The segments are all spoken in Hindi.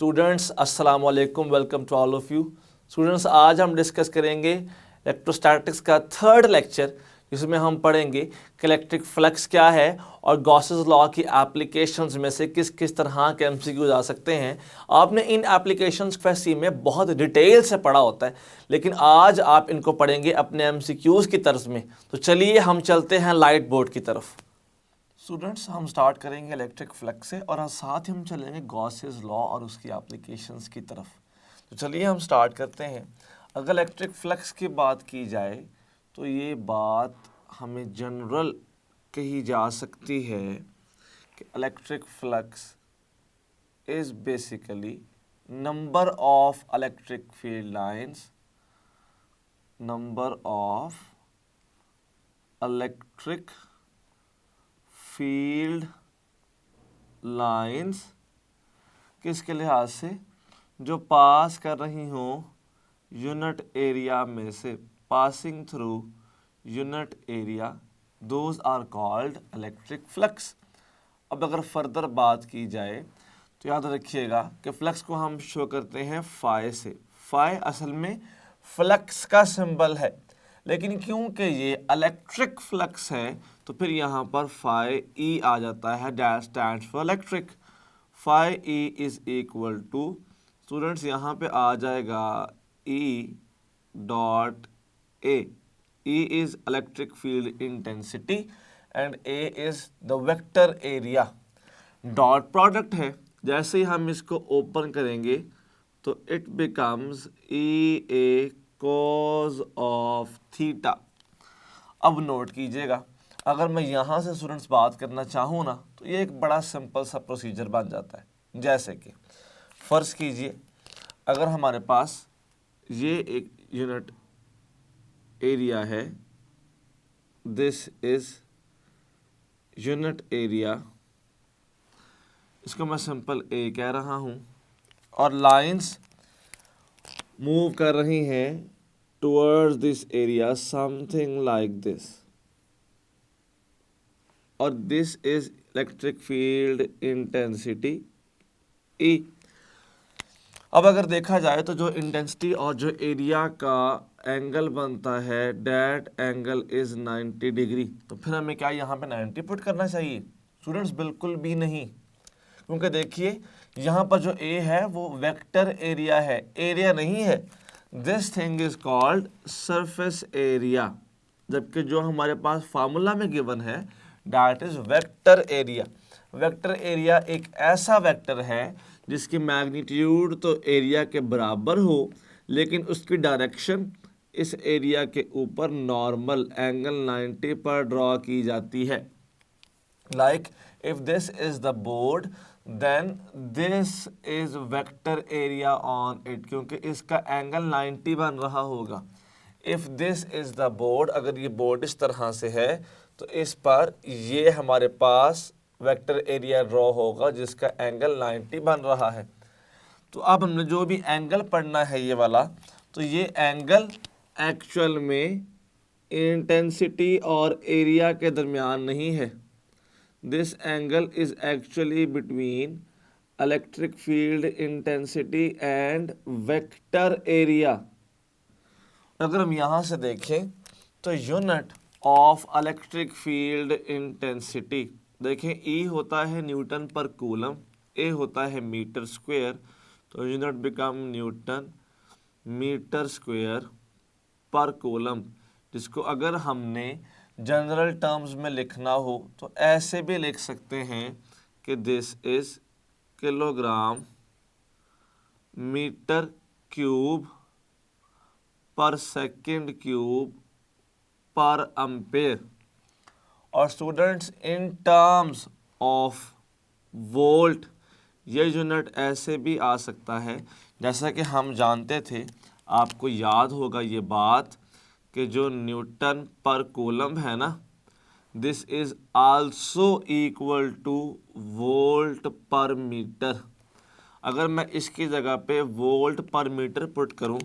स्टूडेंट्स अस्सलाम वालेकुम, welcome to all of you. Students आज हम डिस्कस करेंगे इलेक्ट्रोस्टैटिक्स का थर्ड लेक्चर, जिसमें हम पढ़ेंगे कि इलेक्ट्रिक फ्लक्स क्या है और गॉसेस लॉ की एप्लीकेशंस में से किस किस तरह के एमसीक्यूज आ सकते हैं। आपने इन एप्लीकेशंस को सी में बहुत डिटेल से पढ़ा होता है, लेकिन आज आप इनको पढ़ेंगे अपने एमसीक्यूज की तर्ज में। तो चलिए हम चलते हैं लाइट बोर्ड की तरफ। स्टूडेंट्स हम स्टार्ट करेंगे इलेक्ट्रिक फ्लक्स से और साथ ही हम चलेंगे गॉसेस लॉ और उसकी एप्लीकेशंस की तरफ। तो चलिए हम स्टार्ट करते हैं। अगर इलेक्ट्रिक फ्लक्स की बात की जाए तो ये बात हमें जनरल कही जा सकती है कि electric flux is basically number of electric field lines, number of electric field lines किसके लिहाज से, जो पास कर रही हो यूनिट एरिया में से, passing through unit area, those are called electric flux. अब अगर फर्दर बात की जाए तो याद रखिएगा कि फ्लक्स को हम शो करते हैं फाई से। फाई असल में फ्लक्स का सिंबल है, लेकिन क्योंकि ये इलेक्ट्रिक फ्लक्स है तो फिर यहाँ पर फाई ई आ जाता है, that stands for electric. Phi E is equal to, students यहाँ पे आ जाएगा E dot A. E is electric field intensity and A is the vector area. Dot product है, जैसे ही हम इसको ओपन करेंगे तो it becomes E A cos of theta. अब नोट कीजिएगा, अगर मैं यहाँ से स्टूडेंट्स बात करना चाहूँ ना तो ये एक बड़ा सिंपल सा प्रोसीजर बन जाता है। जैसे कि फ़र्ज़ कीजिए अगर हमारे पास ये एक यूनिट एरिया है, दिस इज़ यूनिट एरिया, इसको मैं सिंपल ए कह रहा हूँ, और लाइंस मूव कर रही हैं towards this area something like this, और this is electric field intensity E। अब अगर देखा जाए तो जो इंटेंसिटी और जो एरिया का एंगल बनता है, डेट एंगल इज 90 डिग्री। तो फिर हमें क्या यहाँ पे 90 पुट करना चाहिए? स्टूडेंट्स बिल्कुल भी नहीं, क्योंकि देखिए यहाँ पर जो ए है वो वेक्टर एरिया है, एरिया नहीं है। This thing is called surface area, जबकि जो हमारे पास फार्मूला में गिवन है that is vector area. Vector area एक ऐसा वेक्टर है जिसकी मैग्नीट्यूड तो एरिया के बराबर हो, लेकिन उसकी डायरेक्शन इस एरिया के ऊपर नॉर्मल एंगल 90 पर ड्रॉ की जाती है। Like if this is the board then this is vector area on it, क्योंकि इसका एंगल 90 बन रहा होगा। If this is the board, अगर ये बोर्ड इस तरह से है तो इस पर ये हमारे पास वेक्टर एरिया ड्रॉ होगा जिसका एंगल 90 बन रहा है। तो अब हमने जो भी एंगल पढ़ना है ये वाला, तो ये एंगल एक्चुअल में इंटेंसिटी और एरिया के दरमियान नहीं है। This angle is actually between electric field intensity and vector area. अगर हम यहाँ से देखें तो unit of electric field intensity, देखें ई होता है न्यूटन पर कूलम, ए होता है मीटर स्क्वायर, तो unit become newton metre square per coulomb, जिसको अगर हमने जनरल टर्म्स में लिखना हो तो ऐसे भी लिख सकते हैं कि this is kilogram metre cube per second cube per ampere. और students in terms of volt ये यूनिट ऐसे भी आ सकता है, जैसा कि हम जानते थे, आपको याद होगा ये बात कि जो न्यूटन पर कूलम है ना, this is also equal two volt पर मीटर। अगर मैं इसकी जगह पे वोल्ट पर मीटर पुट करूं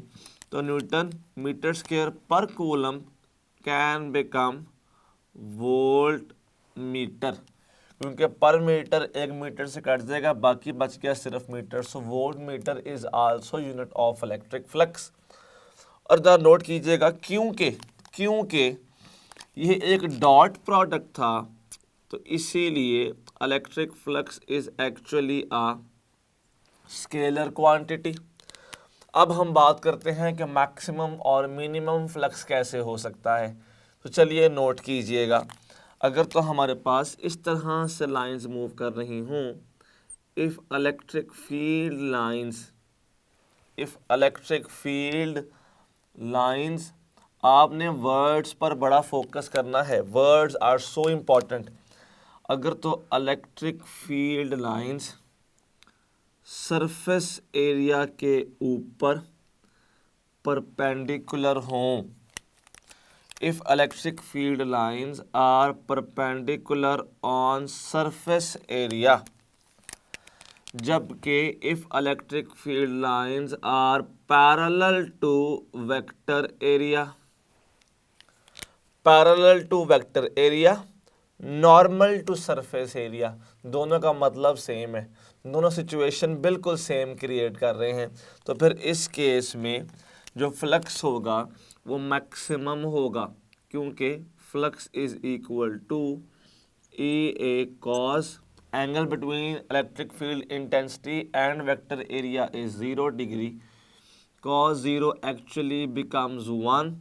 तो Newton metre square per coulomb can become volt meter, क्योंकि पर मीटर 1 मीटर से कट जाएगा, बाकी बच गया सिर्फ metre. So volt metre is also unit of electric flux. और ज़रा नोट कीजिएगा, क्योंकि ये एक डॉट प्रोडक्ट था, तो इसीलिए electric flux is actually a scalar quantity. अब हम बात करते हैं कि मैक्सिमम और मिनिमम फ्लक्स कैसे हो सकता है। तो चलिए नोट कीजिएगा, अगर तो हमारे पास इस तरह से लाइंस मूव कर रही हूँ, इफ़ इलेक्ट्रिक फील्ड लाइंस, आपने वर्ड्स पर बड़ा फोकस करना है, वर्ड्स आर सो इम्पॉर्टेंट। अगर तो electric field lines surface area के ऊपर परपेंडिकुलर हों, if electric field lines are perpendicular on surface area, जबकि if electric field lines are parallel to vector area, parallel to vector area, normal to surface area, दोनों का मतलब सेम है, दोनों सिचुएशन बिल्कुल सेम क्रिएट कर रहे हैं। तो फिर इस केस में जो फ्लक्स होगा वो मैक्सिमम होगा, क्योंकि flux is equal to E A cos angle between electric field intensity and vector area is 0 degree, cos 0 actually becomes 1,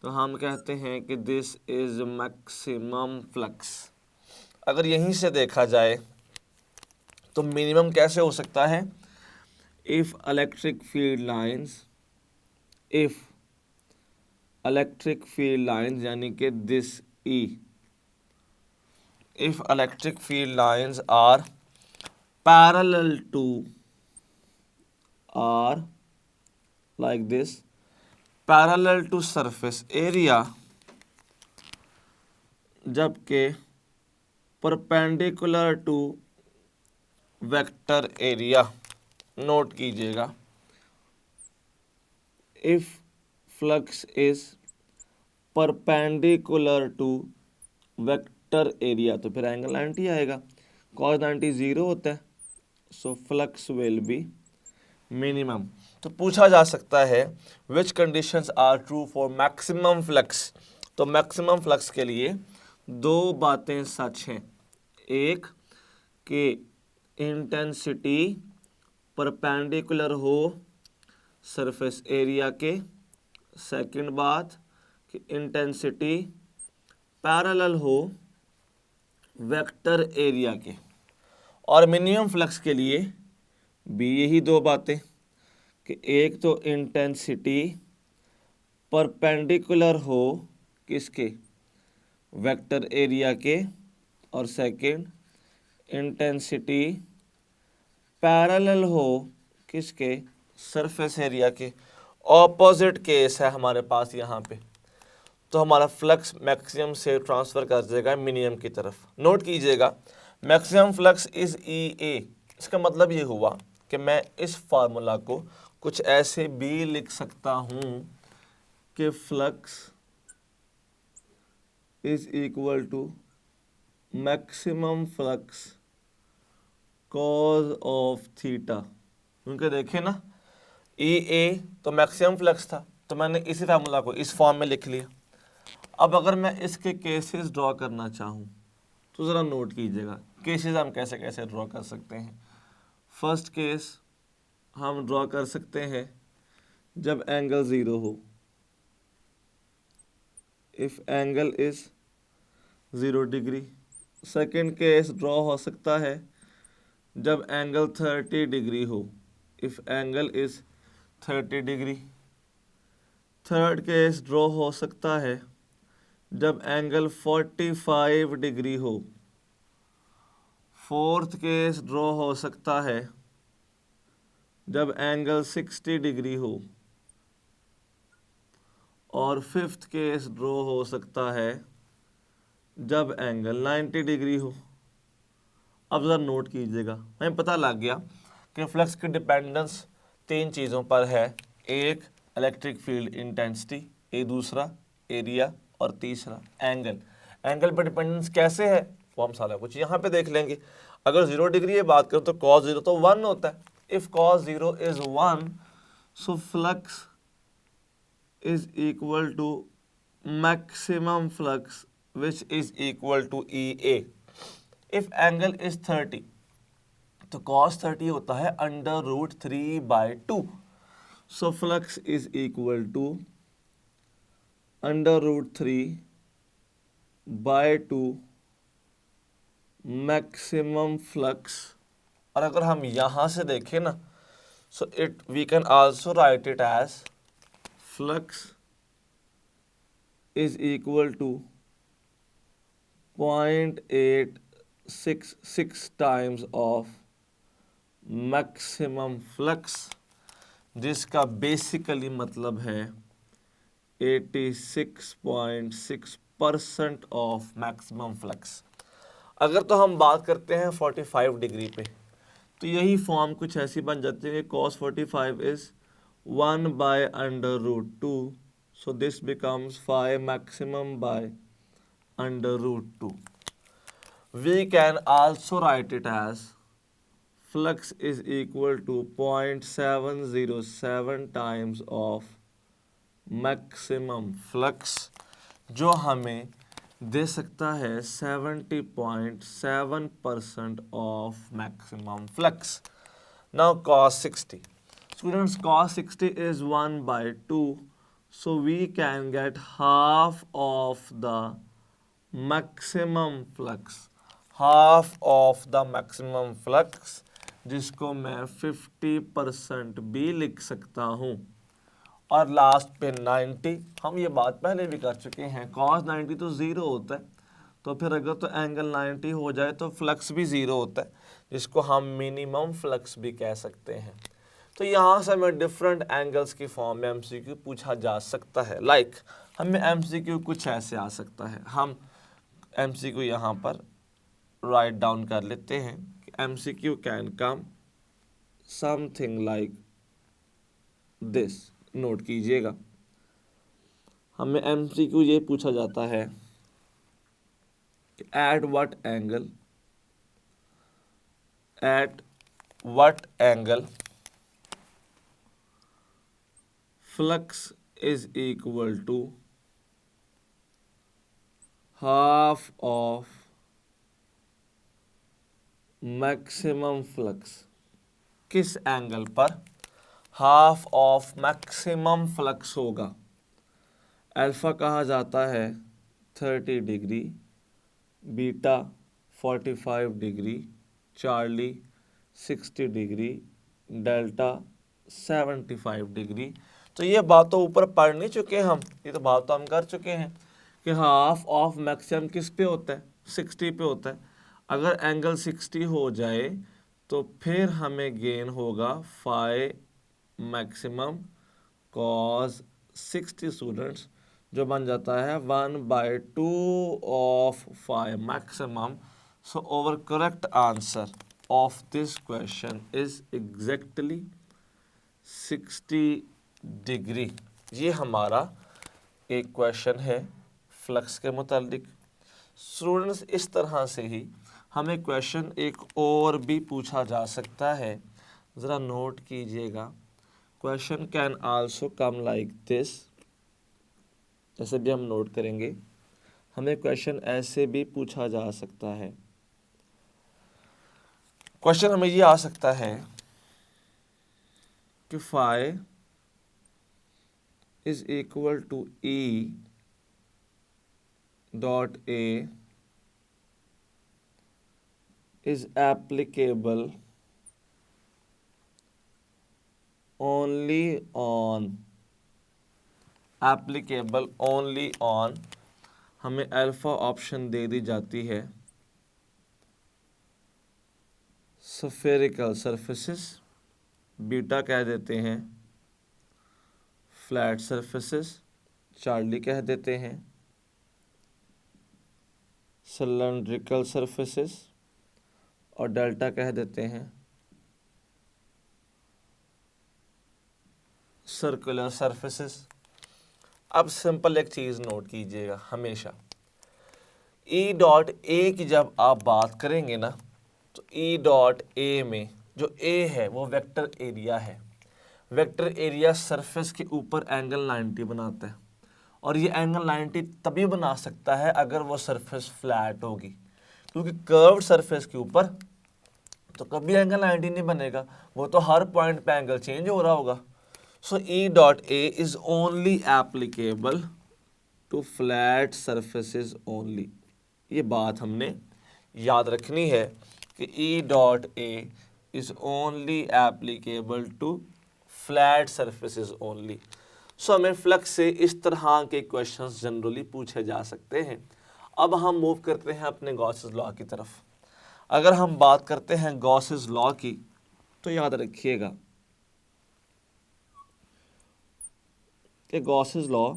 तो हम कहते हैं कि दिस इज मैक्सिमम फ्लक्स। अगर यहीं से देखा जाए तो मिनिमम कैसे हो सकता है, इफ इलेक्ट्रिक फील्ड लाइंस यानी कि this E, if electric field lines are parallel to, are like this, parallel to surface area, जबकि perpendicular to vector area, note कीजिएगा, if flux is perpendicular to vector area, तो फिर एंगल 90 आएगा, cos 90 0 होता है, so flux will be minimum. तो पूछा जा सकता है which conditions are true for maximum flux. तो मैक्सिमम फ्लक्स के लिए दो बातें सच हैं, एक कि इंटेंसिटी परपेंडिकुलर हो सरफेस एरिया के, सेकंड बात कि इंटेंसिटी पैरेलल हो वेक्टर एरिया के। और मिनिमम फ्लक्स के लिए भी यही दो बातें कि एक तो इंटेंसिटी परपेंडिकुलर हो किसके, वेक्टर एरिया के, और सेकंड इंटेंसिटी पैरेलल हो किसके, सरफेस एरिया के। ऑपोजिट केस है हमारे पास यहाँ पे, तो हमारा फ्लक्स मैक्सिमम से ट्रांसफ़र कर देगा मिनिमम की तरफ। नोट कीजिएगा, मैक्सिमम फ्लक्स इज ई ए, इसका मतलब ये हुआ कि मैं इस फार्मूला को कुछ ऐसे भी लिख सकता हूँ कि flux is equal to maximum flux cos of theta, क्योंकि देखें ना ई ए तो मैक्सिमम फ्लक्स था, तो मैंने इसी फार्मूला को इस फॉर्म में लिख लिया। अब अगर मैं इसके केसेस ड्रॉ करना चाहूँ तो ज़रा नोट कीजिएगा, केसेस हम कैसे कैसे ड्रॉ कर सकते हैं। फर्स्ट केस हम ड्रॉ कर सकते हैं जब एंगल 0 हो, if angle is 0 degree. Second case draw हो सकता है जब एंगल 30 डिग्री हो, if angle is 30 degree. Third case draw हो सकता है जब एंगल 45 डिग्री हो। फोर्थ केस ड्रॉ हो सकता है जब एंगल 60 डिग्री हो, और फिफ्थ केस ड्रॉ हो सकता है जब एंगल 90 डिग्री हो। अब ज़रा नोट कीजिएगा, हमें पता लग गया कि फ्लक्स की डिपेंडेंस तीन चीज़ों पर है, एक इलेक्ट्रिक फील्ड इंटेंसिटी, एक दूसरा एरिया, और तीसरा एंगल। एंगल पर डिपेंडेंस कैसे है, वो हम सारा कुछ यहाँ पे देख लेंगे। अगर 0 डिग्री ये बात करें तो cos 0 तो 1 होता है। If cos 0 is 1, so flux is equal to maximum flux which is equal to EA. If angle is 30 तो cos 30 होता है √3/2. So flux is equal to √3/2 maximum flux. और अगर हम यहाँ से देखें ना, so we can also write it as flux is equal to 0.866 times of maximum flux, जिसका बेसिकली मतलब है 86.6% ऑफ मैक्सिमम फ्लक्स। अगर तो हम बात करते हैं 45 डिग्री पे, तो यही फॉर्म कुछ ऐसी बन जाती है कि cos 45 is 1/√2, so this becomes phi maximum by √2. We can also write it as flux is equal to 0.707 times of maximum flux, जो हमें दे सकता है 70.7% of maximum flux. Now cos 60. Students, cos 60 is 1/2, so we can get half of the maximum flux. Half of the maximum flux, जिसको मैं 50% भी लिख सकता हूँ। और लास्ट पे 90, हम ये बात पहले भी कर चुके हैं, cos 90 तो 0 होता है, तो फिर अगर तो एंगल 90 हो जाए तो फ्लक्स भी 0 होता है, जिसको हम मिनिमम फ्लक्स भी कह सकते हैं। तो यहाँ से हमें डिफरेंट एंगल्स की फॉर्म में एमसीक्यू पूछा जा सकता है। लाइक हमें एमसीक्यू कुछ ऐसे आ सकता है, हम एमसीक्यू यहाँ पर राइट डाउन कर लेते हैं कि MCQ can come something like this. Note कीजिएगा, हमें एमसीक्यू ये पूछा जाता है कि at what angle flux is equal to half of maximum flux. किस एंगल पर हाफ ऑफ मैक्सिमम फ्लक्स होगा? अल्फा कहा जाता है 30 degree, beta 45 degree, Charlie 60 degree, delta 75 degree. तो ये बात तो ऊपर पढ़ नहीं चुके हम, ये तो बात तो हम कर चुके हैं कि हाफ ऑफ मैक्सिमम किस पे होता है? 60 पे होता है। अगर एंगल 60 हो जाए तो फिर हमें गेन होगा फाई मैक्सिमम cos 60 स्टूडेंट्स, जो बन जाता है 1/2 of phi maximum. So over correct answer of this question is exactly 60 degree. ये हमारा एक क्वेश्चन है फ्लक्स के मुतालिक। स्टूडेंट्स, इस तरह से ही हमें क्वेश्चन एक और भी पूछा जा सकता है, ज़रा नोट कीजिएगा। Question can also come like this, जैसे भी हम नोट करेंगे, हमें क्वेश्चन ऐसे भी पूछा जा सकता है। क्वेश्चन हमें ये आ सकता है कि phi is equal to E dot A is applicable only on हमें अल्फा ऑप्शन दे दी जाती है spherical surfaces, बीटा कह देते हैं फ्लैट surfaces, चार्ली कह देते हैं cylindrical surfaces और डेल्टा कह देते हैं सर्कुलर सरफेसेस। अब सिंपल एक चीज़ नोट कीजिएगा, हमेशा ई डॉट ए की जब आप बात करेंगे ना, तो ई डॉट ए में जो ए है वो वेक्टर एरिया है। वेक्टर एरिया सरफेस के ऊपर एंगल 90 बनाता है, और ये एंगल 90 तभी बना सकता है अगर वो सरफेस फ्लैट होगी, क्योंकि कर्व्ड सरफेस के ऊपर तो कभी एंगल 90 नहीं बनेगा, वो तो हर पॉइंट पे एंगल चेंज हो रहा होगा। So E dot A is only applicable to flat surfaces only. ये बात हमने याद रखनी है कि E dot A is only applicable to flat surfaces only. So हमें फ्लक्स से इस तरह के क्वेश्चंस जनरली पूछे जा सकते हैं। अब हम मूव करते हैं अपने गॉसेस लॉ की तरफ। अगर हम बात करते हैं गॉसेस लॉ की, तो याद रखिएगा कि गॉसेस लॉ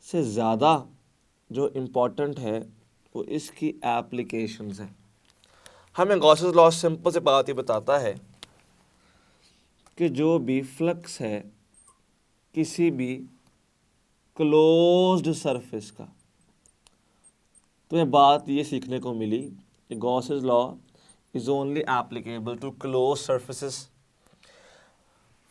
से ज़्यादा जो इम्पोर्टेंट है वो इसकी एप्लीकेशंस हैं। हमें गॉसेस लॉ सिंपल से बात ये बताता है कि जो भी फ्लक्स है किसी भी क्लोज्ड सरफेस का, तो ये बात ये सीखने को मिली कि Gauss's law is only applicable to close surfaces.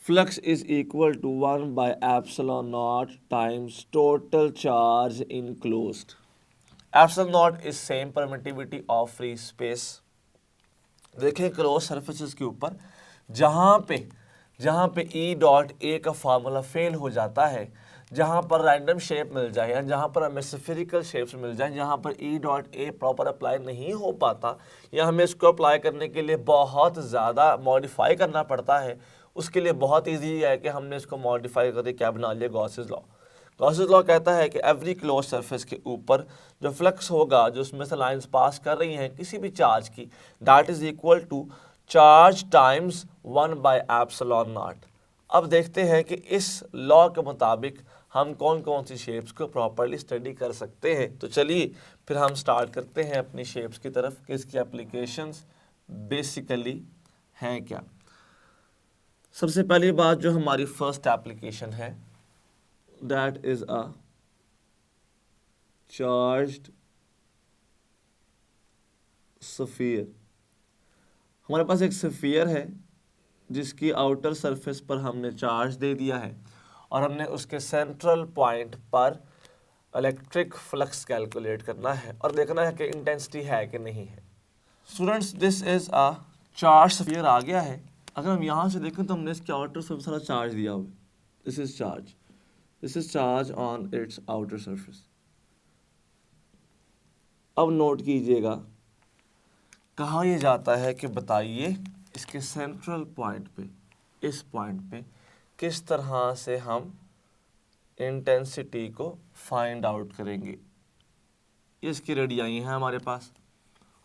Flux is equal to 1 by epsilon naught times total charge enclosed. Epsilon naught is same permittivity of free space. देखें क्लोज सरफेसेस के ऊपर जहाँ पे E डॉट ए का फार्मूला फेल हो जाता है, जहाँ पर रैंडम शेप मिल जाए या जहाँ पर हमें स्फेरिकल शेप्स मिल जाए, जहाँ पर E dot A proper apply नहीं हो पाता या हमें इसको अप्लाई करने के लिए बहुत ज़्यादा मॉडिफाई करना पड़ता है, उसके लिए बहुत इजी है कि हमने इसको मॉडिफाई करके क्या बना लिया, गॉसेस लॉ। गॉसेस लॉ कहता है कि एवरी क्लोज सरफेस के ऊपर जो फ्लक्स होगा, जो उसमें से लाइंस पास कर रही हैं किसी भी चार्ज की, that is equal to charge times 1 by epsilon naught. अब देखते हैं कि इस लॉ के मुताबिक हम कौन कौन सी शेप्स को प्रॉपरली स्टडी कर सकते हैं। तो चलिए फिर हम स्टार्ट करते हैं अपनी शेप्स की तरफ कि इसकी एप्लीकेशंस बेसिकली हैं क्या। सबसे पहली बात जो हमारी फर्स्ट एप्लीकेशन है, that is a charged sphere. हमारे पास एक स्फीयर है जिसकी आउटर सरफेस पर हमने चार्ज दे दिया है और हमने उसके सेंट्रल पॉइंट पर इलेक्ट्रिक फ्लक्स कैलकुलेट करना है और देखना है कि इंटेंसिटी है कि नहीं है। Students, this is a charge sphere आ गया है। अगर हम यहाँ से देखें तो हमने इसके आउटर सरफेस सारा चार्ज दिया हुआ है। This is charge on it's outer surface. अब नोट कीजिएगा, कहा यह जाता है कि बताइए इसके सेंट्रल पॉइंट पे, इस पॉइंट पे किस तरह से हम इंटेंसिटी को फाइंड आउट करेंगे। इसकी रेडियाई हैं हमारे पास,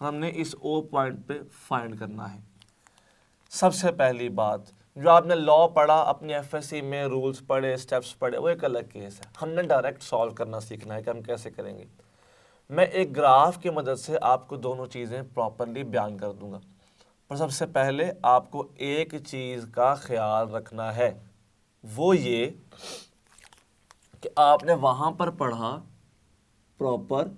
हमने इस ओ पॉइंट पे फाइंड करना है। सबसे पहली बात, जो आपने लॉ पढ़ा अपनी एफएससी में, रूल्स पढ़े, स्टेप्स पढ़े, वो एक अलग केस है। हमने डायरेक्ट सॉल्व करना सीखना है कि हम कैसे करेंगे। मैं एक ग्राफ की मदद से आपको दोनों चीज़ें प्रॉपरली बयान कर दूंगा, पर सबसे पहले आपको एक चीज़ का ख्याल रखना है, वो ये कि आपने वहाँ पर पढ़ा प्रॉपर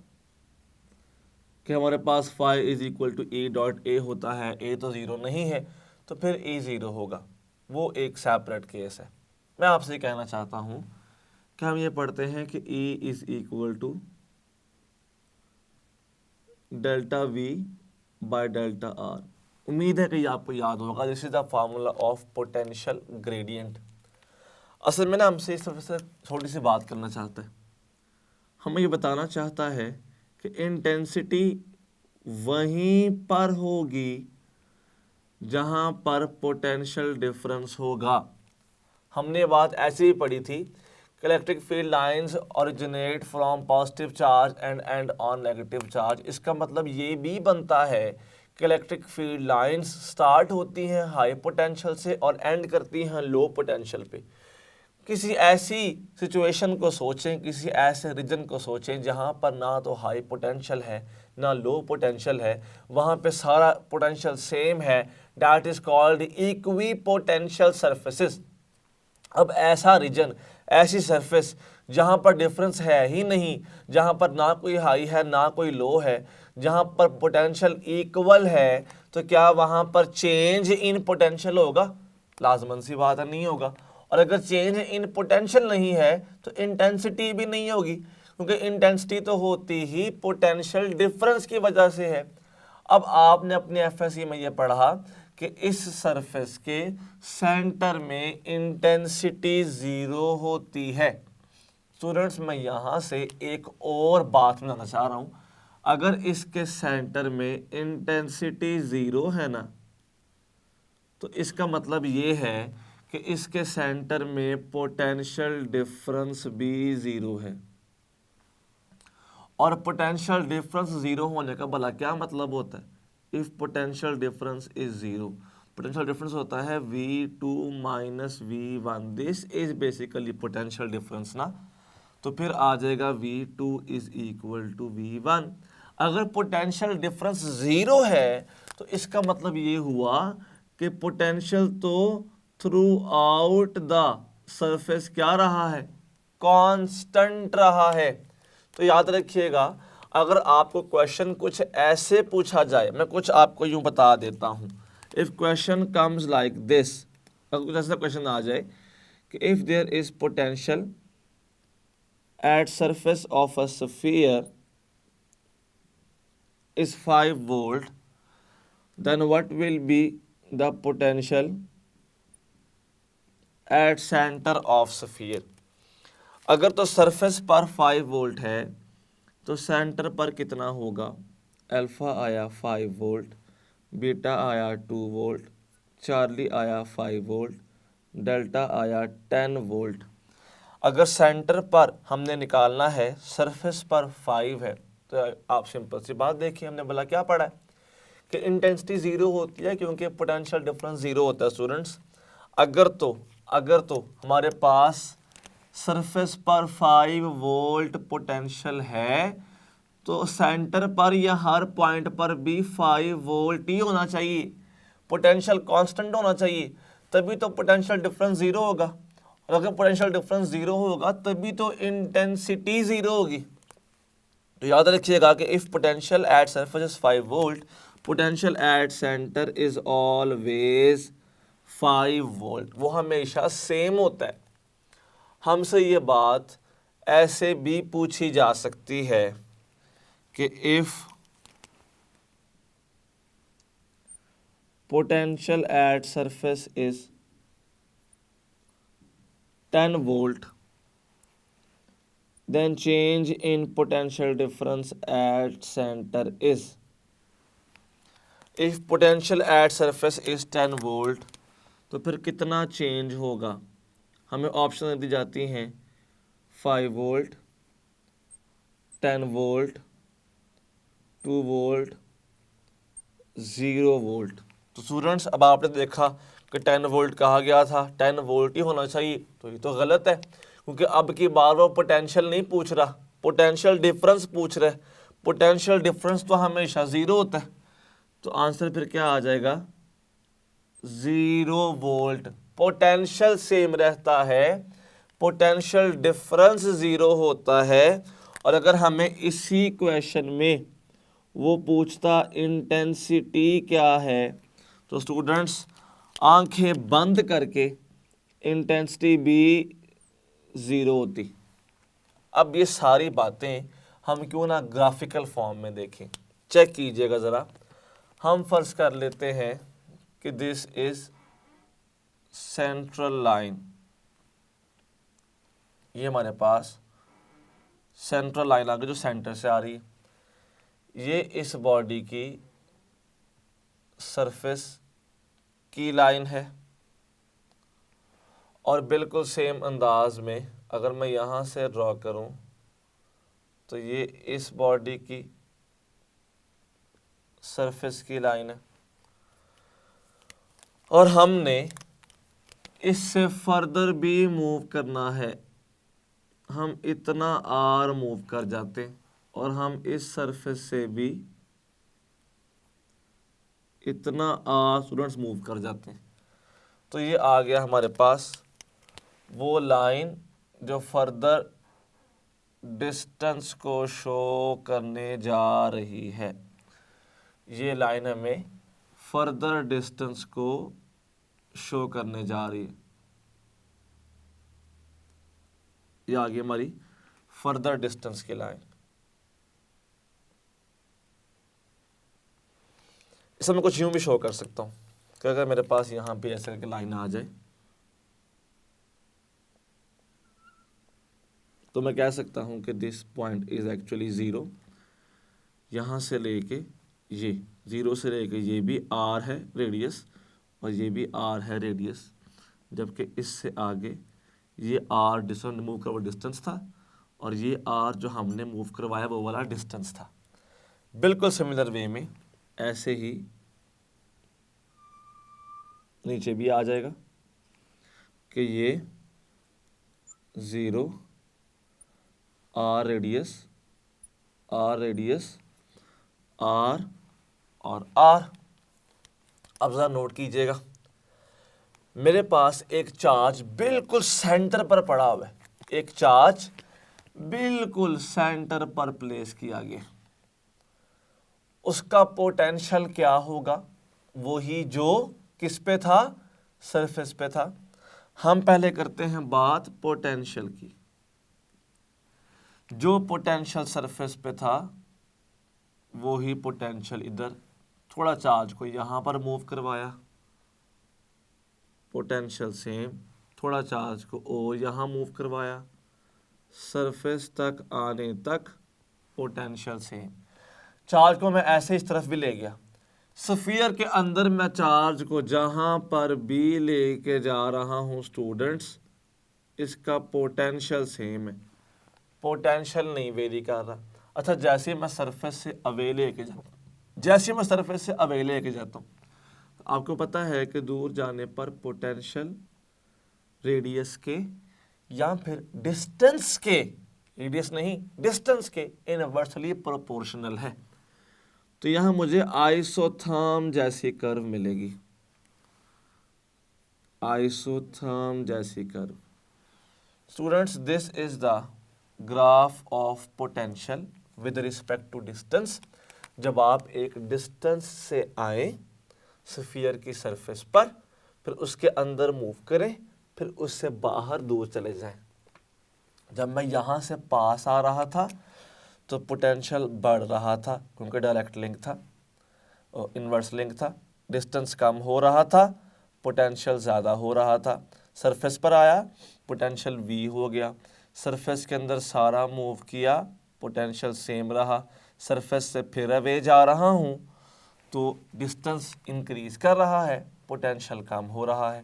कि हमारे पास phi is equal to E dot A होता है। ए तो ज़ीरो नहीं है तो फिर ए ज़ीरो होगा, वो एक सेपरेट केस है। मैं आपसे कहना चाहता हूँ कि हम ये पढ़ते हैं कि E is equal to delta V by delta r. उम्मीद है कि ये आपको याद होगा। This is the formula of potential gradient. असल में ना हमसे इस तरफ से थोड़ी सी बात करना चाहता है, हमें ये बताना चाहता है कि इंटेंसिटी वहीं पर होगी जहां पर पोटेंशियल डिफरेंस होगा। हमने बात ऐसे ही पढ़ी थी कि electric field lines originate from positive charge and end on negative charge. इसका मतलब ये भी बनता है कि इलेक्ट्रिक फील्ड लाइंस स्टार्ट होती हैं हाई पोटेंशियल से और एंड करती हैं लो पोटेंशियल पे। किसी ऐसी सिचुएशन को सोचें, किसी ऐसे रीजन को सोचें जहाँ पर ना तो हाई पोटेंशियल है ना लो पोटेंशियल है, वहाँ पे सारा पोटेंशियल सेम है। That is called equi potential surfaces. अब ऐसा रीजन, ऐसी सरफेस जहाँ पर डिफरेंस है ही नहीं, जहाँ पर ना कोई हाई है ना कोई लो है, जहाँ पर पोटेंशियल इक्वल है, तो क्या वहाँ पर चेंज इन पोटेंशियल होगा? लाजमन सी बात है, नहीं होगा। और अगर चेंज इन पोटेंशियल नहीं है तो इंटेंसिटी भी नहीं होगी, क्योंकि इंटेंसिटी तो होती ही पोटेंशियल डिफरेंस की वजह से है। अब आपने अपने एफएससी में ये पढ़ा कि इस सरफेस के सेंटर में इंटेंसिटी 0 होती है। स्टूडेंट्स, मैं यहाँ से एक और बात बताना चाह रहा हूँ। अगर इसके सेंटर में इंटेंसिटी 0 है ना, तो इसका मतलब ये है कि इसके सेंटर में पोटेंशियल डिफरेंस भी 0 है। और पोटेंशियल डिफरेंस 0 होने का भला क्या मतलब होता है? If potential difference is 0, potential difference होता है V2 minus V1, this is basically potential difference ना। तो फिर आ जाएगा V2 is equal to V1। अगर पोटेंशियल डिफरेंस 0 है तो इसका मतलब ये हुआ कि पोटेंशियल तो थ्रू आउट द सरफेस क्या रहा है? कांस्टेंट रहा है। तो याद रखिएगा, अगर आपको क्वेश्चन कुछ ऐसे पूछा जाए, मैं कुछ आपको यूं बता देता हूं। If question comes like this, अगर कुछ ऐसा क्वेश्चन आ जाए कि if there is potential at surface of a sphere is 5 volt, then what will be the potential at center of sphere? अगर तो सरफेस पर 5 वोल्ट है तो सेंटर पर कितना होगा? अल्फा आया 5 वोल्ट, बीटा आया 2 वोल्ट, चार्ली आया 5 वोल्ट, डेल्टा आया 10 वोल्ट। अगर सेंटर पर हमने निकालना है, सरफेस पर 5 है, तो आप सिंपल सी बात देखिए, हमने बोला क्या पढ़ा है कि इंटेंसिटी 0 होती है क्योंकि पोटेंशियल डिफरेंस 0 होता है। स्टूडेंट्स, अगर तो हमारे पास सरफेस पर 5 वोल्ट पोटेंशियल है तो सेंटर पर या हर पॉइंट पर भी 5 वोल्ट ही होना चाहिए, पोटेंशियल कांस्टेंट होना चाहिए, तभी तो पोटेंशियल डिफरेंस 0 होगा। और अगर पोटेंशियल डिफरेंस 0 होगा तभी तो इंटेंसिटी 0 होगी। तो याद रखिएगा कि if potential at surface is 5 volt, potential at centre is always 5 volt, वो हमेशा सेम होता है। हमसे ये बात ऐसे भी पूछी जा सकती है कि if potential at surface is 10 volt, then change in potential difference at center is, if potential at surface is 10 volt, तो फिर कितना चेंज होगा? हमें ऑप्शन दी जाती हैं 5 वोल्ट, 10 वोल्ट, 2 वोल्ट, 0 वोल्ट। तो स्टूडेंट्स, अब आपने देखा कि 10 वोल्ट कहा गया था, 10 वोल्ट ही होना चाहिए, तो ये तो गलत है, क्योंकि अब की बार वो पोटेंशियल नहीं पूछ रहा, पोटेंशियल डिफरेंस पूछ रहे। पोटेंशियल डिफरेंस तो हमेशा 0 होता है, तो आंसर फिर क्या आ जाएगा? 0 वोल्ट। पोटेंशियल सेम रहता है, पोटेंशियल डिफरेंस 0 होता है। और अगर हमें इसी क्वेश्चन में वो पूछता इंटेंसिटी क्या है, तो स्टूडेंट्स आंखें बंद करके इंटेंसिटी भी 0 होती। अब ये सारी बातें हम क्यों ना ग्राफिकल फॉर्म में देखें, चेक कीजिएगा ज़रा। हम फर्ज कर लेते हैं कि दिस इज सेंट्रल लाइन, ये हमारे पास सेंट्रल लाइन आ गई जो सेंटर से आ रही है, ये इस बॉडी की सरफेस की लाइन है। और बिल्कुल सेम अंदाज में अगर मैं यहाँ से ड्रॉ करूँ तो ये इस बॉडी की सरफेस की लाइन है, और हमने इससे फर्दर भी मूव करना है। हम इतना आर मूव कर जाते हैं और हम इस सरफेस से भी इतना आर स्टूडेंट्स मूव कर जाते हैं। तो ये आ गया हमारे पास वो लाइन जो फर्दर डिस्टेंस को शो करने जा रही है। ये लाइन हमें फर्दर डिस्टेंस को शो करने जा रही है। ये आगे हमारी फर्दर डिस्टेंस की लाइन। इसे मैं कुछ यूं भी शो कर सकता हूं कि अगर मेरे पास यहां पे ऐसे करके लाइन आ जाए तो मैं कह सकता हूं कि दिस पॉइंट इज एक्चुअली 0। यहां से लेके ये 0 से लेके ये भी r है रेडियस और ये भी r है रेडियस, जबकि इससे आगे ये r डिस्टेंस मूव करवा डिस्टेंस था और ये r जो हमने मूव करवाया वो वाला डिस्टेंस था। बिल्कुल सिमिलर वे में ऐसे ही नीचे भी आ जाएगा कि ये 0 r रेडियस r और r। अब जरा नोट कीजिएगा, मेरे पास एक चार्ज बिल्कुल सेंटर पर पड़ा हुआ है, एक चार्ज बिल्कुल सेंटर पर प्लेस किया गया। उसका पोटेंशियल क्या होगा? वही जो किस पे था? सरफेस पे था। हम पहले करते हैं बात पोटेंशियल की। जो पोटेंशियल सरफेस पे था वो ही पोटेंशियल इधर, थोड़ा चार्ज को यहां पर मूव करवाया, पोटेंशियल सेम, थोड़ा चार्ज को और यहाँ मूव करवाया, सरफेस तक आने तक पोटेंशियल सेम। चार्ज को मैं ऐसे इस तरफ भी ले गया, स्फीयर के अंदर मैं चार्ज को जहाँ पर भी लेके जा रहा हूँ स्टूडेंट्स, इसका पोटेंशियल सेम है, पोटेंशियल नहीं वेरी कर रहा। अच्छा, जैसे मैं सरफेस से अवे लेके जाता हूँ, आपको पता है कि दूर जाने पर पोटेंशियल रेडियस के या फिर डिस्टेंस के, रेडियस नहीं डिस्टेंस के इनवर्सली प्रोपोर्शनल है। तो यहां मुझे आइसोथर्म जैसी कर्व मिलेगी, आइसोथर्म जैसी curve. Students, this is the graph of potential with respect to distance. जब आप एक डिस्टेंस से आए स्फीयर की सरफेस पर, फिर उसके अंदर मूव करें, फिर उससे बाहर दूर चले जाएं। जब मैं यहाँ से पास आ रहा था तो पोटेंशियल बढ़ रहा था क्योंकि डायरेक्ट लिंक था और इन्वर्स लिंक था। डिस्टेंस कम हो रहा था, पोटेंशियल ज़्यादा हो रहा था। सरफेस पर आया, पोटेंशियल v हो गया। सरफेस के अंदर सारा मूव किया, पोटेंशियल सेम रहा। सरफेस से फिर अवे जा रहा हूँ तो डिस्टेंस इंक्रीज कर रहा है, पोटेंशियल कम हो रहा है।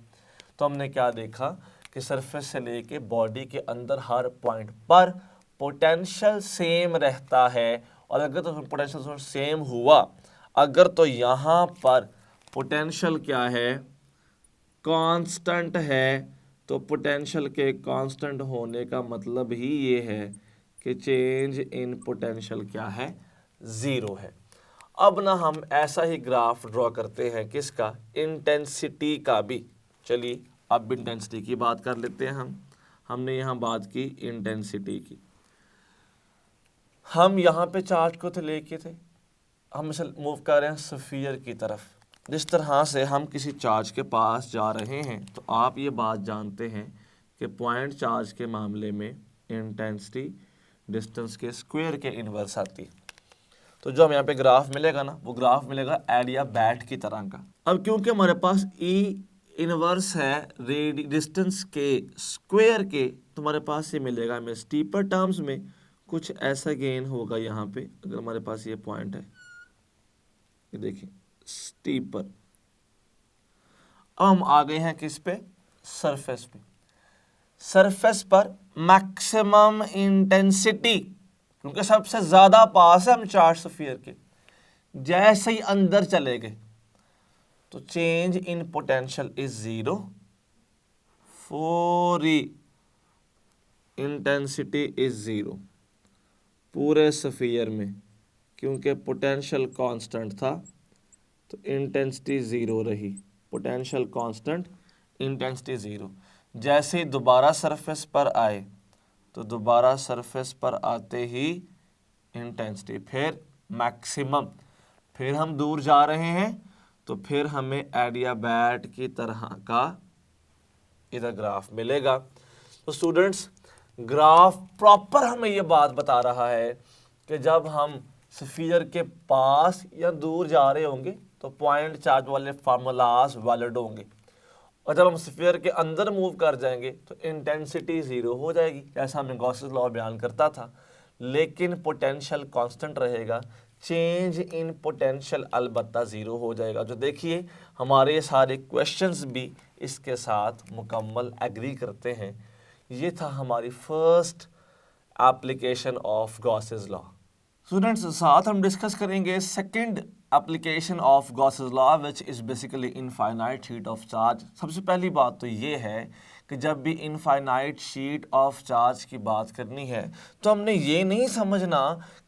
तो हमने क्या देखा कि सरफेस से लेके बॉडी के अंदर हर पॉइंट पर पोटेंशियल सेम रहता है। और अगर तो पोटेंशियल सेम हुआ, अगर तो यहाँ पर पोटेंशियल क्या है? कांस्टेंट है। तो पोटेंशियल के कांस्टेंट होने का मतलब ही ये है कि चेंज इन पोटेंशियल क्या है? 0 है। अब ना हम ऐसा ही ग्राफ ड्रॉ करते हैं किसका? इंटेंसिटी का भी। चलिए अब इंटेंसिटी की बात कर लेते हैं। हमने यहाँ बात की इंटेंसिटी की। हम यहाँ पे चार्ज को तो लेके थे, हम इसे मूव कर रहे हैं स्फीयर की तरफ। जिस तरह से हम किसी चार्ज के पास जा रहे हैं, तो आप ये बात जानते हैं कि पॉइंट चार्ज के मामले में इंटेंसिटी डिस्टेंस के स्क्वायर के इनवर्स आती है। तो जो हमें यहाँ पे ग्राफ मिलेगा ना, वो ग्राफ मिलेगा एरिया बैट की तरह का। अब क्योंकि हमारे पास ई इनवर्स है डिस्टेंस के स्क्वायर के, तो हमारे पास ये मिलेगा हमें स्टीपर टर्म्स में कुछ ऐसा गेन होगा। यहाँ पे अगर हमारे पास ये पॉइंट है, ये देखिए स्टीपर। अब हम आ गए हैं किस पे? सरफेस पे। सरफेस पर मैक्सिमम इंटेंसिटी, क्योंकि सबसे ज्यादा पास है हम चार्ज स्फीयर के। जैसे ही अंदर चले गए तो change in potential is 0 for intensity is 0 पूरे स्फीयर में। क्योंकि पोटेंशियल कांस्टेंट था तो इंटेंसिटी 0 रही। Potential constant, intensity 0। जैसे ही दोबारा सरफेस पर आए तो दोबारा सरफेस पर आते ही इंटेंसिटी, फिर मैक्सिमम, फिर हम दूर जा रहे हैं तो फिर हमें एडियाबैट की तरह का इधर ग्राफ मिलेगा। तो स्टूडेंट्स, ग्राफ प्रॉपर हमें ये बात बता रहा है कि जब हम स्फीयर के पास या दूर जा रहे होंगे तो पॉइंट चार्ज वाले फार्मूलाज वैलिड होंगे, और जब हम स्फीयर के अंदर मूव कर जाएंगे तो इंटेंसिटी ज़ीरो हो जाएगी, जैसा हमें गॉसेस लॉ बयान करता था। लेकिन पोटेंशियल कांस्टेंट रहेगा, चेंज इन पोटेंशियल अलबत्ता ज़ीरो हो जाएगा। जो देखिए हमारे सारे क्वेश्चंस भी इसके साथ मुकम्मल एग्री करते हैं। ये था हमारी first application of Gauss's law. Students, साथ हम डिस्कस करेंगे second application of Gauss's law which is basically infinite sheet of charge. सबसे पहली बात तो ये है कि जब भी इनफाइनाइट शीट ऑफ चार्ज की बात करनी है तो हमने ये नहीं समझना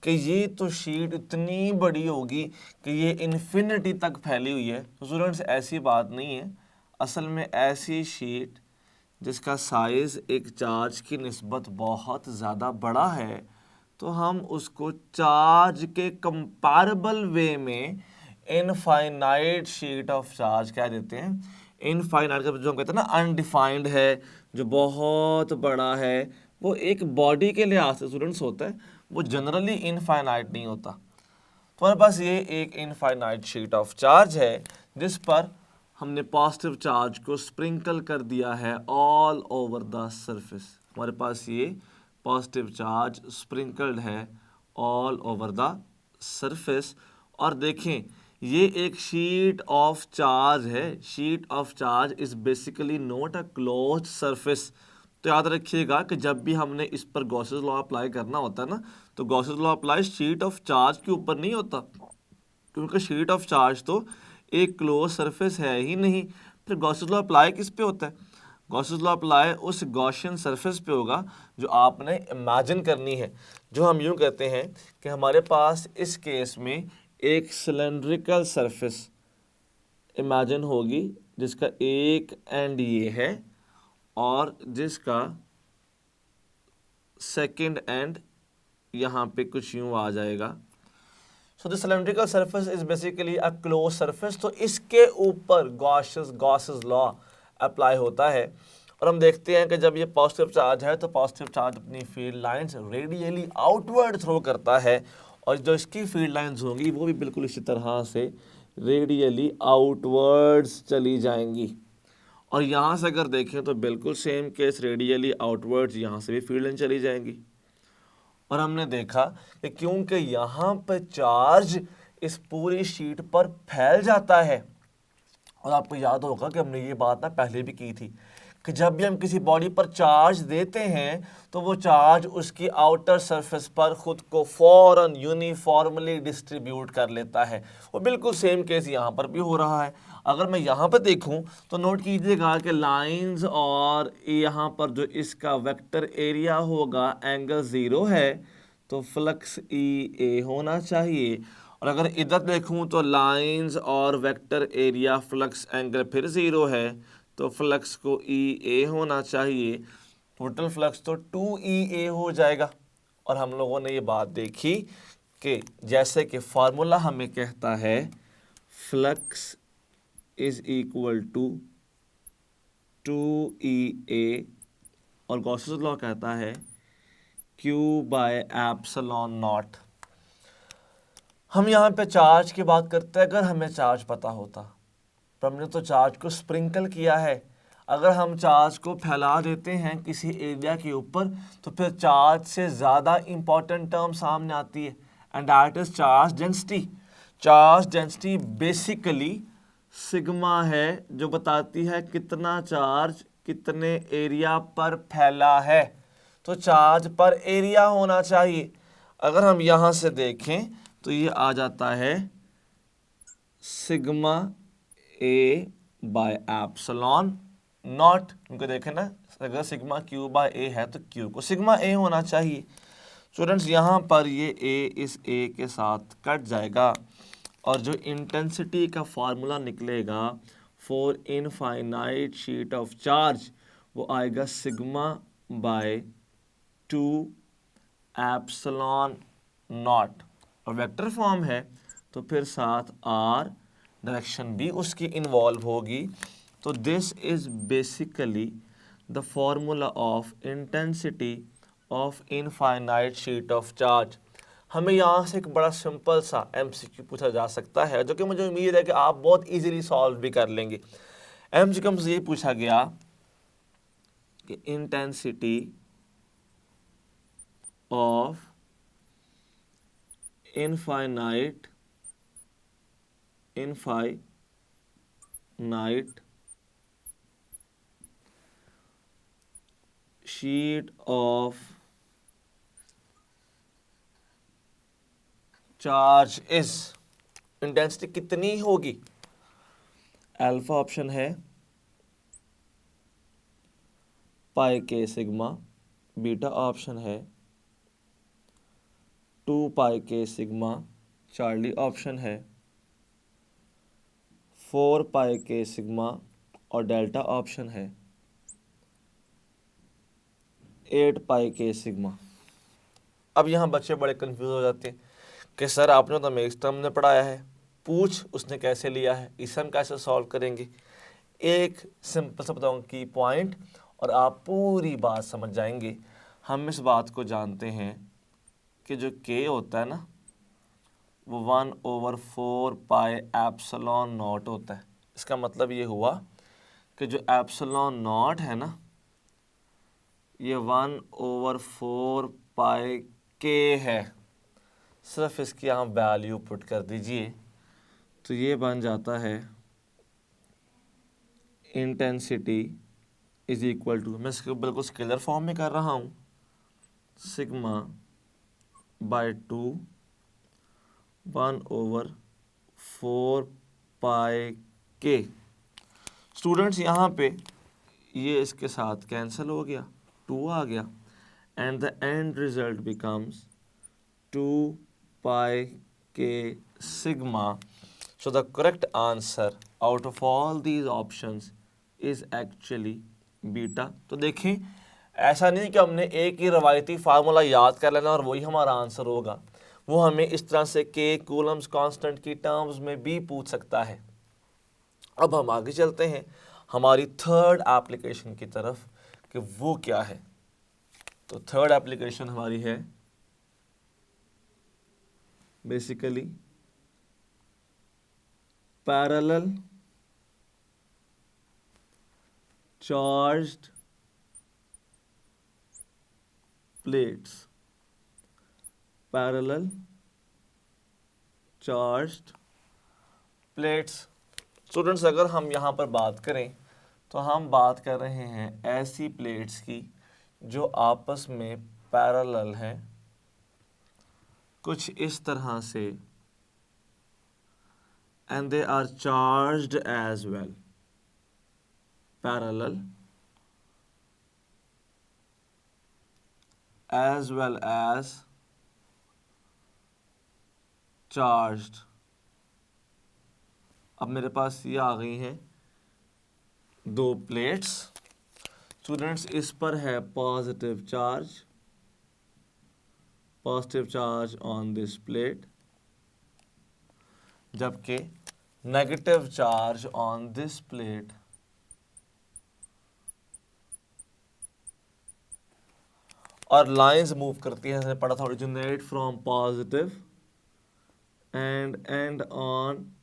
कि ये तो शीट इतनी बड़ी होगी कि ये इन्फिनिटी तक फैली हुई है। तो स्टूडेंट्स, ऐसी बात नहीं है। असल में ऐसी शीट जिसका साइज़ एक चार्ज की निस्बत बहुत ज़्यादा बड़ा है तो हम उसको चार्ज के कंपैरेबल वे में इनफाइनाइट शीट ऑफ चार्ज कह देते हैं। इनफाइनाइट का जो हम कहते हैं ना, अनडिफाइंड है, जो बहुत बड़ा है, वो एक बॉडी के लिहाज से स्टूडेंट्स होता है, वो जनरली इनफाइनाइट नहीं होता। तो हमारे पास ये एक इनफाइनाइट शीट ऑफ चार्ज है जिस पर हमने पॉजिटिव चार्ज को स्प्रिंकल कर दिया है ऑल ओवर द सरफेस। हमारे पास ये पॉजिटिव चार्ज स्प्रिंकल्ड है ऑल ओवर द सरफेस। और देखें, ये एक शीट ऑफ चार्ज है। Sheet of charge is basically not a closed surface. तो याद रखिएगा कि जब भी हमने इस पर गॉसेस लॉ अप्लाई करना होता है ना, तो Gauss's law apply sheet of charge के ऊपर नहीं होता, क्योंकि शीट ऑफ चार्ज तो एक क्लोज सरफेस है ही नहीं। फिर गॉसेस लॉ अप्लाई किस पे होता है? गॉसेस लॉ अप्लाई उस गॉसियन सरफेस पे होगा जो आपने इमेजिन करनी है। जो हम यूँ कहते हैं कि हमारे पास इस केस में एक सिलेंड्रिकल सरफेस इमेजिन होगी जिसका एक एंड ये है और जिसका सेकंड एंड यहाँ पे कुछ यूँ आ जाएगा। So the cylindrical surface is basically a close surface. तो इसके ऊपर गॉसेस लॉ अप्लाई होता है। और हम देखते हैं कि जब ये पॉजिटिव चार्ज है तो पॉजिटिव चार्ज अपनी field lines radially outward throw करता है, और जो इसकी फील्ड लाइंस होंगी वो भी बिल्कुल इसी तरह से रेडियली आउटवर्ड्स चली जाएंगी। और यहाँ से अगर देखें तो बिल्कुल सेम केस, रेडियली आउटवर्ड्स यहाँ से भी फील्ड लाइन चली जाएंगी। और हमने देखा कि क्योंकि यहाँ पर चार्ज इस पूरी शीट पर फैल जाता है, और आपको याद होगा कि हमने ये बात ना पहले भी की थी कि जब भी हम किसी बॉडी पर चार्ज देते हैं तो वो चार्ज उसकी आउटर सरफेस पर खुद को फौरन यूनिफॉर्मली डिस्ट्रीब्यूट कर लेता है। वो बिल्कुल सेम केस यहाँ पर भी हो रहा है। अगर मैं यहाँ पर देखूँ तो नोट कीजिएगा कि लाइंस और यहाँ पर जो इसका वेक्टर एरिया होगा एंगल ज़ीरो है, तो फ्लक्स ई ए होना चाहिए। और अगर इधर देखूँ तो लाइंस और वेक्टर एरिया फ्लक्स एंगल फिर ज़ीरो है, तो फ्लक्स को ई ए होना चाहिए। टोटल फ्लक्स तो 2EA हो जाएगा। और हम लोगों ने ये बात देखी कि जैसे कि फार्मूला हमें कहता है flux is equal to 2EA, और गॉसेस लॉ कहता है Q बाय एप्सिलॉन नॉट। हम यहाँ पे चार्ज की बात करते हैं। अगर हमें चार्ज पता होता, पर हमने तो चार्ज को स्प्रिंकल किया है। अगर हम चार्ज को फैला देते हैं किसी एरिया के ऊपर तो फिर चार्ज से ज़्यादा इम्पॉर्टेंट टर्म सामने आती है, and that is charge density. Charge density basically sigma है, जो बताती है कितना चार्ज कितने एरिया पर फैला है। तो चार्ज पर एरिया होना चाहिए। अगर हम यहाँ से देखें तो ये आ जाता है sigma A bye epsilon not. उनको देखें ना, अगर सिग्मा क्यू बाय ए है तो क्यू को सिग्मा ए होना चाहिए। स्टूडेंट्स, यहाँ पर ये ए इस ए के साथ कट जाएगा, और जो इंटेंसिटी का फार्मूला निकलेगा for infinite sheet of charge वो आएगा sigma by two epsilon not, और वेक्टर फॉर्म है तो फिर साथ आर डायरेक्शन भी उसकी इन्वॉल्व होगी। तो this is basically the formula of intensity of infinite sheet of charge. हमें यहाँ से एक बड़ा सिंपल सा एमसीक्यू पूछा जा सकता है, जो कि मुझे उम्मीद है कि आप बहुत इजीली सॉल्व भी कर लेंगे। एमसीक्यू हमसे ये पूछा गया कि intensity of infinite sheet of charge is, intensity कितनी होगी? अल्फा ऑप्शन है पाई के सिग्मा, बीटा ऑप्शन है 2 पाई के सिग्मा, चार्ली ऑप्शन है 4 पाई के सिग्मा, और डेल्टा ऑप्शन है 8 पाई के सिग्मा। अब यहाँ बच्चे बड़े कंफ्यूज हो जाते हैं कि सर आपने तो हमें इस टर्म में पढ़ाया है, पूछ उसने कैसे लिया है, इसे हम कैसे सॉल्व करेंगे। एक सिंपल सा बताऊँ की पॉइंट और आप पूरी बात समझ जाएंगे। हम इस बात को जानते हैं कि जो के होता है ना, वो 1/4 पाई एप्सिलॉन नॉट होता है। इसका मतलब ये हुआ कि जो एप्सिलॉन नॉट है ना, ये 1/4 पाई के है। सिर्फ इसकी आप वैल्यू पुट कर दीजिए तो ये बन जाता है इंटेंसिटी इज इक्वल टू, मैं इसको बिल्कुल स्केलर फॉर्म में कर रहा हूँ, सिग्मा बाय 2 1/4 पाई के। स्टूडेंट्स यहाँ पे ये इसके साथ कैंसिल हो गया, 2 आ गया, and the end result becomes 2 पाई के sigma. So the correct answer out of all these options is actually beta. तो देखें, ऐसा नहीं कि हमने एक ही रवायती फार्मूला याद कर लेना और वही हमारा आंसर होगा। वो हमें इस तरह से के कूलम्स कांस्टेंट की टर्म्स में भी पूछ सकता है। अब हम आगे चलते हैं हमारी थर्ड एप्लीकेशन की तरफ कि वो क्या है। तो थर्ड एप्लीकेशन हमारी है basically parallel charged plates, parallel charged plates। Students अगर हम यहाँ पर बात करें तो हम बात कर रहे हैं ऐसी प्लेट्स की जो आपस में पैरेलल हैं, कुछ इस तरह से, and they are charged as well, parallel as well as charged। अब मेरे पास ये आ गई हैं 2 प्लेट्स। स्टूडेंट्स इस पर है positive charge on this plate, जबकि negative charge on this plate. और लाइंस मूव करती है, जैसे पढ़ा था, originate from positive and end on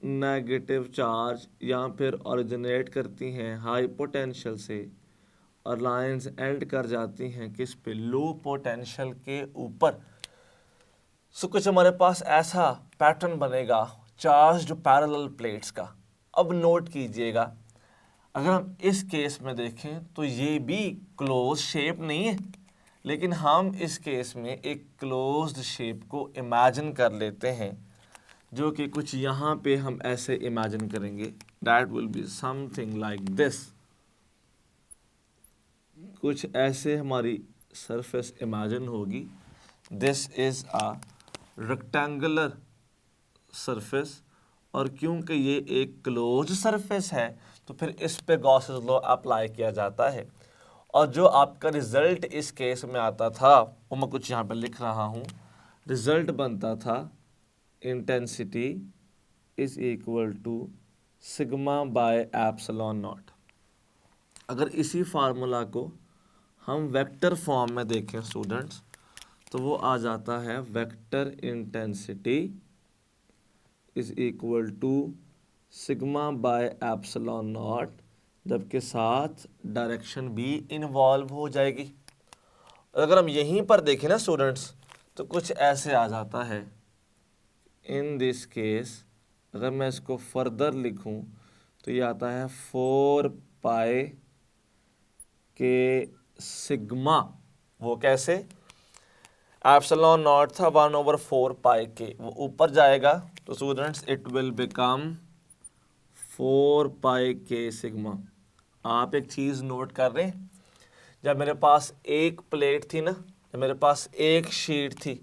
negative charge, या फिर ओरिजिनेट करती हैं हाई पोटेंशियल से और लाइंस एंड कर जाती हैं किस पे, लो पोटेंशियल के ऊपर। सो कुछ हमारे पास ऐसा पैटर्न बनेगा चार्ज्ड पैरेलल प्लेट्स का। अब नोट कीजिएगा, अगर हम इस केस में देखें तो ये भी क्लोज शेप नहीं है, लेकिन हम इस केस में एक क्लोज्ड शेप को इमेजिन कर लेते हैं, जो कि कुछ यहाँ पे हम ऐसे इमेजिन करेंगे, that will be something like this. कुछ ऐसे हमारी सरफेस इमेजिन होगी। This is a rectangular surface, और क्योंकि ये एक क्लोज सरफेस है तो फिर इस पे गॉसेस लॉ अप्लाई किया जाता है। और जो आपका रिजल्ट इस केस में आता था वो मैं कुछ यहाँ पे लिख रहा हूँ, रिजल्ट बनता था intensity is equal to sigma by epsilon naught. अगर इसी फार्मूला को हम वेक्टर फॉर्म में देखें स्टूडेंट्स, तो वो आ जाता है vector intensity is equal to sigma by epsilon naught, जबकि साथ डायरेक्शन भी इन्वॉल्व हो जाएगी। अगर हम यहीं पर देखें ना स्टूडेंट्स, तो कुछ ऐसे आ जाता है। इन दिस केस अगर मैं इसको फर्दर लिखूं तो ये आता है 4 पाई के सिग्मा। वो कैसे? एप्सिलॉन नॉट था 1/4 पाई के, वो ऊपर जाएगा तो स्टूडेंट्स इट विल बिकम 4 पाई के सिग्मा। आप एक चीज़ नोट कर रहे हैं, जब मेरे पास एक प्लेट थी ना, जब मेरे पास एक शीट थी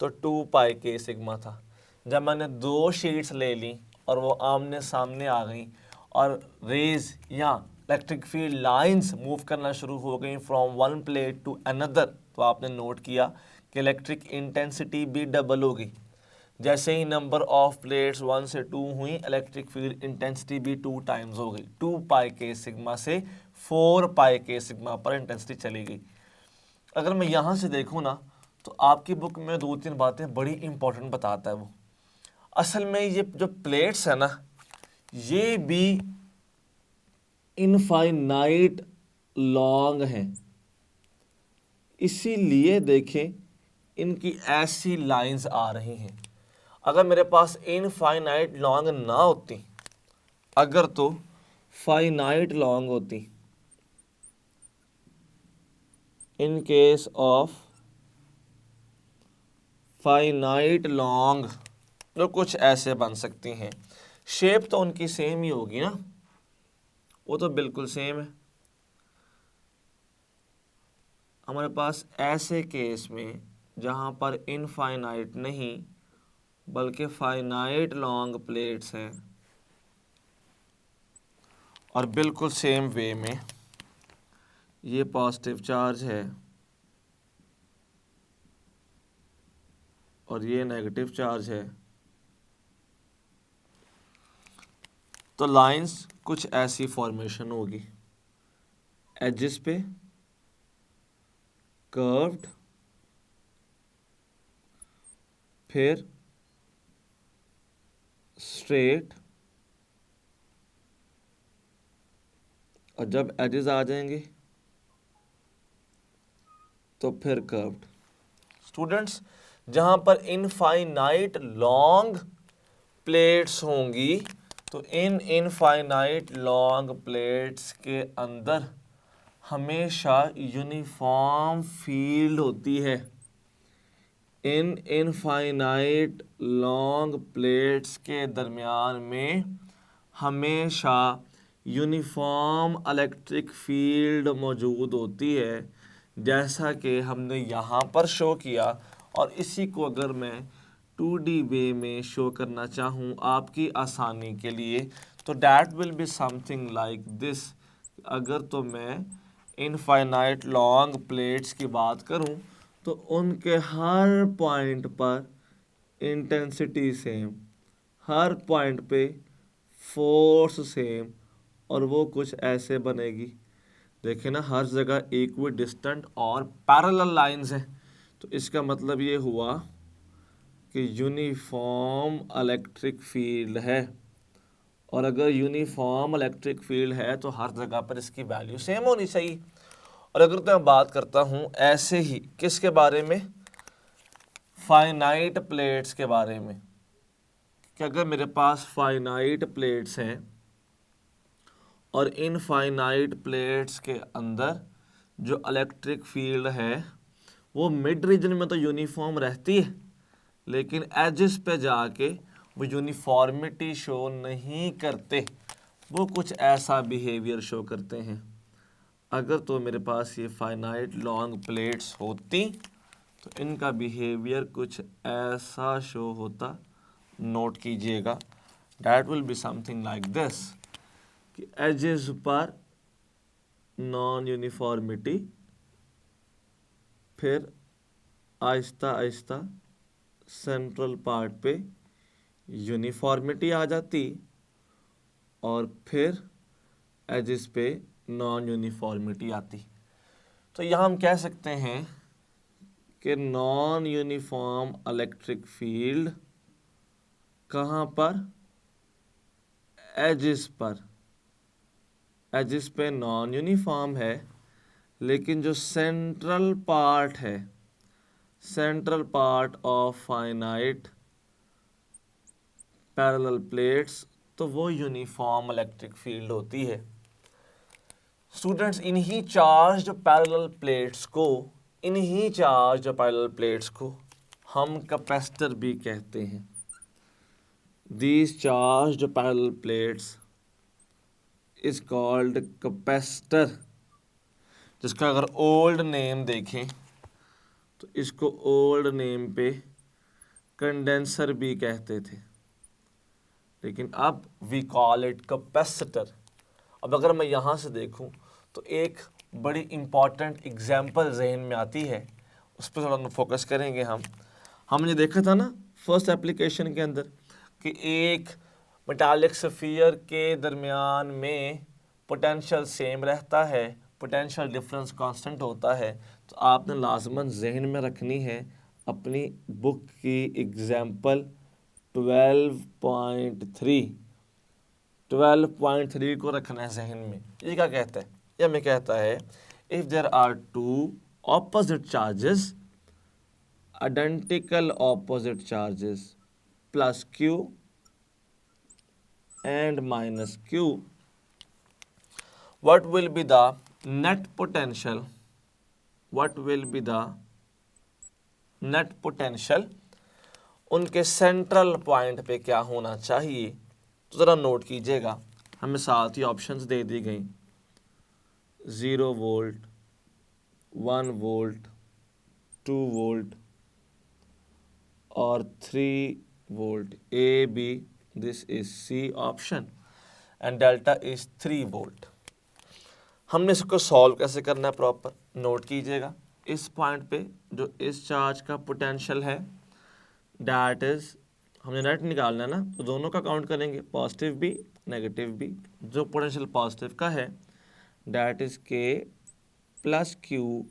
तो 2 पाई के सिग्मा था। जब मैंने 2 शीट्स ले ली और वो आमने सामने आ गई और रेज या इलेक्ट्रिक फील्ड लाइंस मूव करना शुरू हो गई from one plate to another, तो आपने नोट किया कि इलेक्ट्रिक इंटेंसिटी भी डबल हो गई। जैसे ही नंबर ऑफ प्लेट्स 1 से 2 हुई, इलेक्ट्रिक फील्ड इंटेंसिटी भी 2 टाइम्स हो गई। 2 पाई के सिग्मा से 4 पाई के सिग्मा पर इंटेंसिटी चली गई। अगर मैं यहाँ से देखूँ ना, तो आपकी बुक में 2-3 बातें बड़ी इंपॉर्टेंट बताता है वो। असल में ये जो प्लेट्स है ना, ये भी इनफाइनाइट लॉन्ग हैं, इसीलिए देखें इनकी ऐसी लाइंस आ रही हैं। अगर मेरे पास इनफाइनाइट लॉन्ग ना होती, अगर तो फाइनाइट लॉन्ग होती, in case of finite long, जो कुछ ऐसे बन सकती हैं। शेप तो उनकी सेम ही होगी ना, वो तो बिल्कुल सेम है। हमारे पास ऐसे केस में जहाँ पर इनफाइनाइट नहीं बल्कि फाइनाइट लॉन्ग प्लेट्स हैं और बिल्कुल सेम वे में ये पॉजिटिव चार्ज है और ये नेगेटिव चार्ज है, तो लाइंस कुछ ऐसी फॉर्मेशन होगी, एजेस पे कर्व्ड, फिर स्ट्रेट, और जब एजेस आ जाएंगे तो फिर कर्व्ड। स्टूडेंट्स, जहां पर इनफाइनाइट लॉन्ग प्लेट्स होंगी तो इन इनफाइनाइट लॉन्ग प्लेट्स के अंदर हमेशा यूनिफॉर्म फील्ड होती है। इन इनफाइनाइट लॉन्ग प्लेट्स के दरमियान में हमेशा यूनिफॉर्म इलेक्ट्रिक फील्ड मौजूद होती है, जैसा कि हमने यहाँ पर शो किया। और इसी को अगर मैं 2D वे में शो करना चाहूँ आपकी आसानी के लिए, तो that will be something like this. अगर तो मैं इनफाइनाइट लॉन्ग प्लेट्स की बात करूँ तो उनके हर पॉइंट पर इंटेंसिटी सेम, हर पॉइंट पे फोर्स सेम, और वो कुछ ऐसे बनेगी। देखिए ना, हर जगह इक्वी डिस्टेंट और पैरेलल लाइंस हैं, तो इसका मतलब ये हुआ कि यूनिफॉर्म इलेक्ट्रिक फील्ड है। और अगर यूनिफॉर्म इलेक्ट्रिक फील्ड है तो हर जगह पर इसकी वैल्यू सेम होनी चाहिए। और अगर तो मैं बात करता हूँ ऐसे ही किसके बारे में, फाइनाइट प्लेट्स के बारे में, कि अगर मेरे पास फाइनाइट प्लेट्स हैं और इन फाइनाइट प्लेट्स के अंदर जो इलेक्ट्रिक फील्ड है वो मिड रीजन में तो यूनिफॉर्म रहती है, लेकिन एजेस पे जाके वो यूनिफॉर्मिटी शो नहीं करते, वो कुछ ऐसा बिहेवियर शो करते हैं। अगर तो मेरे पास ये फाइनाइट लॉन्ग प्लेट्स होती तो इनका बिहेवियर कुछ ऐसा शो होता, नोट कीजिएगा, that will be something like this, कि एजेस पर नॉन यूनिफॉर्मिटी, फिर आहिस्ता आहिस्ता सेंट्रल पार्ट पे यूनिफॉर्मिटी आ जाती और फिर एजिस पे नॉन यूनिफॉर्मिटी आती। तो यहाँ हम कह सकते हैं कि नॉन यूनिफॉर्म इलेक्ट्रिक फील्ड कहाँ पर, एजिस पर, एजिस पे नॉन यूनिफॉर्म है, लेकिन जो सेंट्रल पार्ट है, central part of finite parallel plates, तो वो यूनिफॉर्म इलेक्ट्रिक फील्ड होती है। स्टूडेंट्स, इन्हीं चार्ज पैरेलल प्लेट्स को, इन्हीं चार्ज पैरेलल प्लेट्स को हम कैपेसिटर भी कहते हैं। These charged parallel plates is called capacitor, जिसका अगर ओल्ड नेम देखें तो इसको ओल्ड नेम पे कंडेंसर भी कहते थे, लेकिन अब वी कॉल इट कैपेसिटर। अब अगर मैं यहाँ से देखूँ तो एक बड़ी इम्पॉर्टेंट एग्जाम्पल जहन में आती है, उस पर थोड़ा फोकस करेंगे हम। हमने देखा था ना फर्स्ट एप्लीकेशन के अंदर कि एक मेटालिक स्फीयर के दरमियान में पोटेंशियल सेम रहता है, पोटेंशियल डिफरेंस कांस्टेंट होता है। तो आपने लाजमन जहन में रखनी है अपनी बुक की एग्जाम्पल 12.3 को रखना है जहन में। ये क्या कहता है? ये हमें कहता है if there are two opposite charges, identical opposite charges plus q and minus q, what will be the net potential? What will be the net potential? उनके सेंट्रल पॉइंट पे क्या होना चाहिए? तो ज़रा नोट कीजिएगा, हमें साथ ही ऑप्शंस दे दी गई, 0 वोल्ट, 1 वोल्ट, 2 वोल्ट और 3 volt. A, B, this is C option and delta is 3 volt. हमने इसको सॉल्व कैसे करना है प्रॉपर नोट कीजिएगा। इस पॉइंट पे जो इस चार्ज का पोटेंशियल है डैट इज, हमने नेट निकालना है ना, तो दोनों का काउंट करेंगे, पॉजिटिव भी नेगेटिव भी। जो पोटेंशियल पॉजिटिव का है that is K plus Q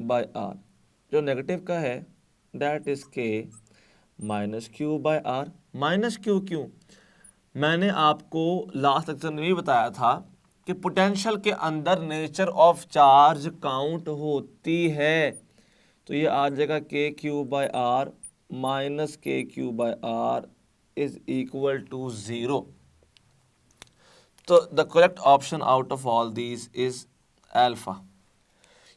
by R, जो नेगेटिव का है that is K minus Q by R. Minus Q क्यों? मैंने आपको लास्ट लेक्चर में भी बताया था कि पोटेंशियल के अंदर नेचर ऑफ चार्ज काउंट होती है। तो ये आ जाएगा K Q by R minus K Q by R is equal to 0। तो the correct option out of all these is alpha.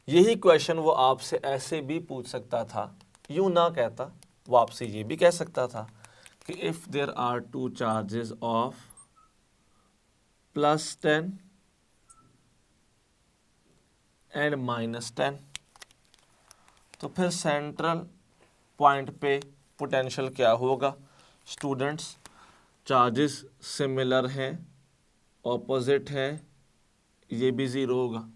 यही क्वेश्चन वो आपसे ऐसे भी पूछ सकता था, यूं ना कहता, वो आपसे ये भी कह सकता था कि if there are two charges of +10 and -10, तो फिर सेंट्रल पॉइंट पे पोटेंशियल क्या होगा? स्टूडेंट्स, चार्जेस सिमिलर हैं, ऑपोजिट है, ये भी 0 होगा।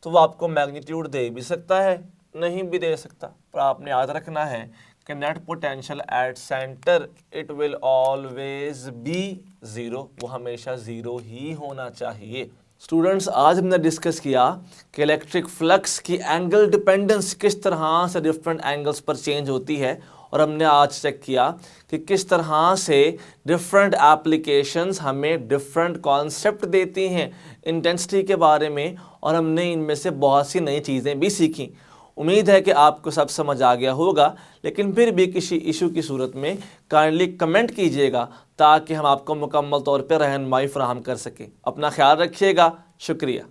तो वो आपको मैग्नीट्यूड दे भी सकता है, नहीं भी दे सकता, पर आपने याद रखना है कि net potential at centre it will always be 0, वो हमेशा 0 ही होना चाहिए। स्टूडेंट्स, आज हमने डिस्कस किया कि इलेक्ट्रिक फ्लक्स की एंगल डिपेंडेंस किस तरह से डिफरेंट एंगल्स पर चेंज होती है, और हमने आज चेक किया कि किस तरह से डिफरेंट एप्लीकेशंस हमें डिफरेंट कॉन्सेप्ट देती हैं इंटेंसिटी के बारे में, और हमने इनमें से बहुत सी नई चीज़ें भी सीखी। उम्मीद है कि आपको सब समझ आ गया होगा, लेकिन फिर भी किसी इशू की सूरत में काइंडली कमेंट कीजिएगा ताकि हम आपको मुकम्मल तौर पर रहनुमाई फराहम कर सकें। अपना ख्याल रखिएगा। शुक्रिया।